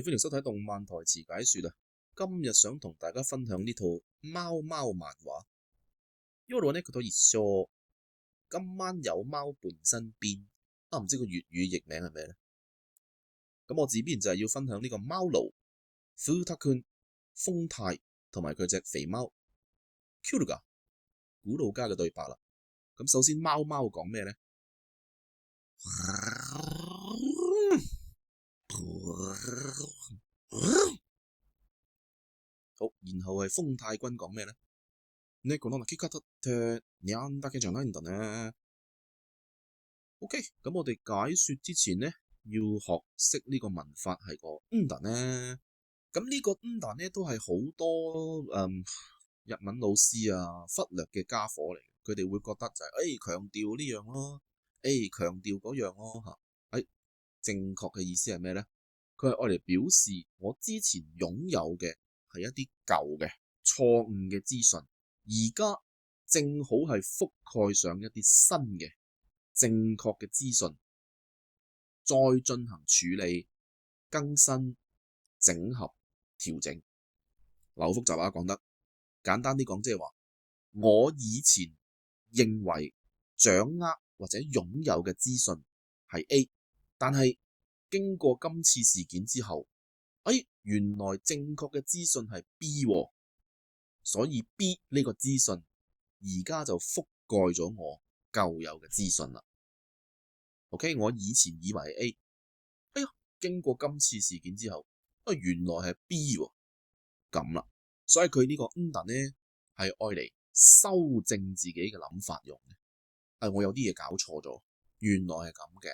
歡迎收睇動漫台詞解說啊！今日想同大家分享呢套貓貓漫畫。夜呢佢可以說今晚有貓伴身邊，唔知個粵語譯名係咩呢？咁我自邊就係要分享呢個貓奴富太君豐太同埋佢隻肥貓 Kruger 古老家嘅對白啦。咁首先貓貓講咩呢？好，然後係豐太君講咩呢？OK， 咁我哋解說之前呢，要學識呢個文法係個呢。咁呢個呢都係好多日文老師啊忽略嘅家伙嚟，佢哋會覺得就係強調呢樣咯，強調嗰樣咯嚇。正確嘅意思係咩呢？佢係愛嚟表示我之前擁有嘅係一啲舊嘅錯誤嘅資訊，而家正好係覆蓋上一啲新嘅正確嘅資訊，再進行處理、更新、整合、調整。好複雜啊，講得簡單啲講，即係話我以前認為掌握或者擁有嘅資訊係 A， 但係經過今次事件之後，原來正確嘅資訊係 B，所以 B 呢個資訊而家就覆蓋咗我舊有嘅資訊啦。OK， 我以前以為係 A，經過今次事件之後，原來係 B 咁啦。所以佢呢個呢係愛嚟修正自己嘅諗法用嘅。我有啲嘢搞錯咗，原來係咁嘅。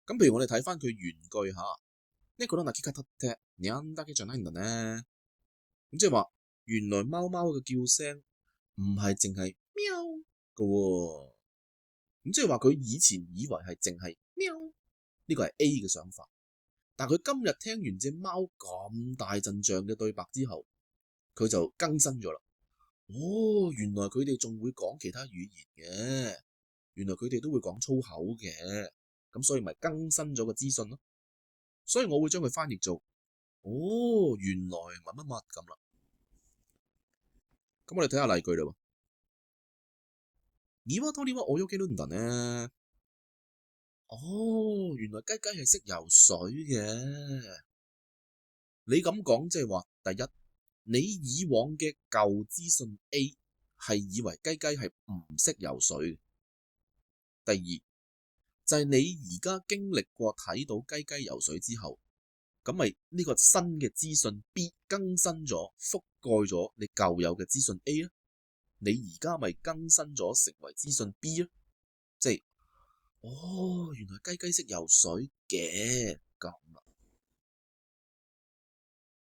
咁譬如我哋睇翻佢原句吓，咁即係話原來貓貓嘅叫聲唔係淨係喵嘅喎。咁即係話佢以前以為係淨係喵，呢個係 A 嘅想法，但佢今日聽完隻貓咁大陣仗嘅對白之後，佢就更新咗啦。原來佢哋仲會講其他語言嘅，原來佢哋都會講粗口嘅，咁所以咪更新咗個資訊咯。所以我會將佢翻譯做原來乜乜乜咁啦。咁我哋睇下例句啦。鶏は泳げるんだね。原來雞雞係識游水嘅。你咁講即係話，第一，你以往嘅舊資訊 A 係以為雞雞係唔識游水。第二就係你而家經歷過睇到雞雞游水之後，咁咪呢個新嘅資訊 B 更新咗，覆蓋咗你舊有嘅資訊 A 啊？你而家咪更新咗成為資訊 B 啊？即係原來雞雞識游水嘅咁啦。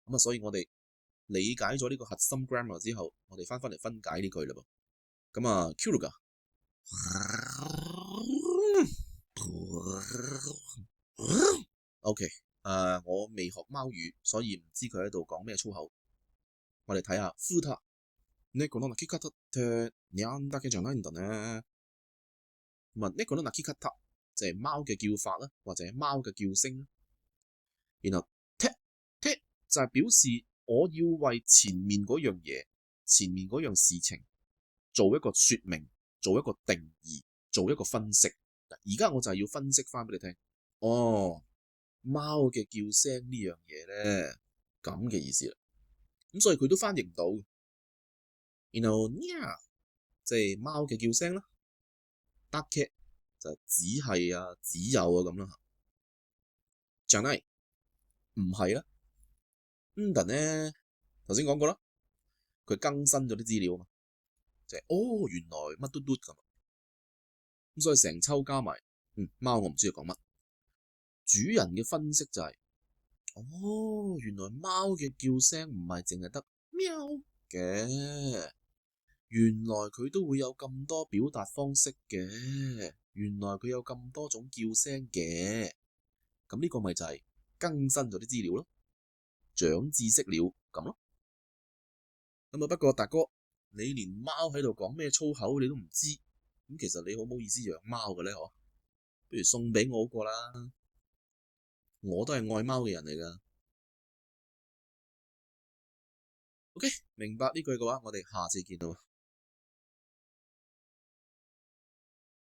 咁所以我哋理解咗呢個核心 grammar 之後，我哋翻嚟分解呢句啦噃。咁Kruger OK， 我未學貓語，所以唔知佢喺度講咩粗口。我哋睇下富太。猫の鳴き方ってにゃんだけじゃないんだね。咁猫の鳴き方就係貓嘅叫法啦，或者貓嘅叫聲。然後て就係表示我要為前面嗰樣嘢、前面嗰樣事情做一個說明、做一個定義、做一個分析。而家我就係要分析翻俾你聽。貓嘅叫聲呢樣嘢咧，咁嘅意思啦。咁所以佢都翻譯唔到。然後即係貓嘅叫聲啦，だけ就只係啊、只有啊咁啦。じゃない唔係啦。但呢頭先講過啦，佢更新咗啲資料啊嘛，就係原來乜嘟嘟咁。咁所以成抽加埋，貓我唔知佢講乜。主人嘅分析就係，原來貓嘅叫聲唔係淨係得喵嘅。原來佢都會有咁多表達方式嘅，原來佢有咁多種叫聲嘅，咁呢個咪就係更新咗啲資料咯，長知識了咁咯。咁不過大哥，你連貓喺度講咩粗口你都唔知，咁其實你好唔好意思養貓嘅咧？不如送俾我好過啦。我都係愛貓嘅人嚟㗎。OK，明白呢句嘅話，我哋下次見到。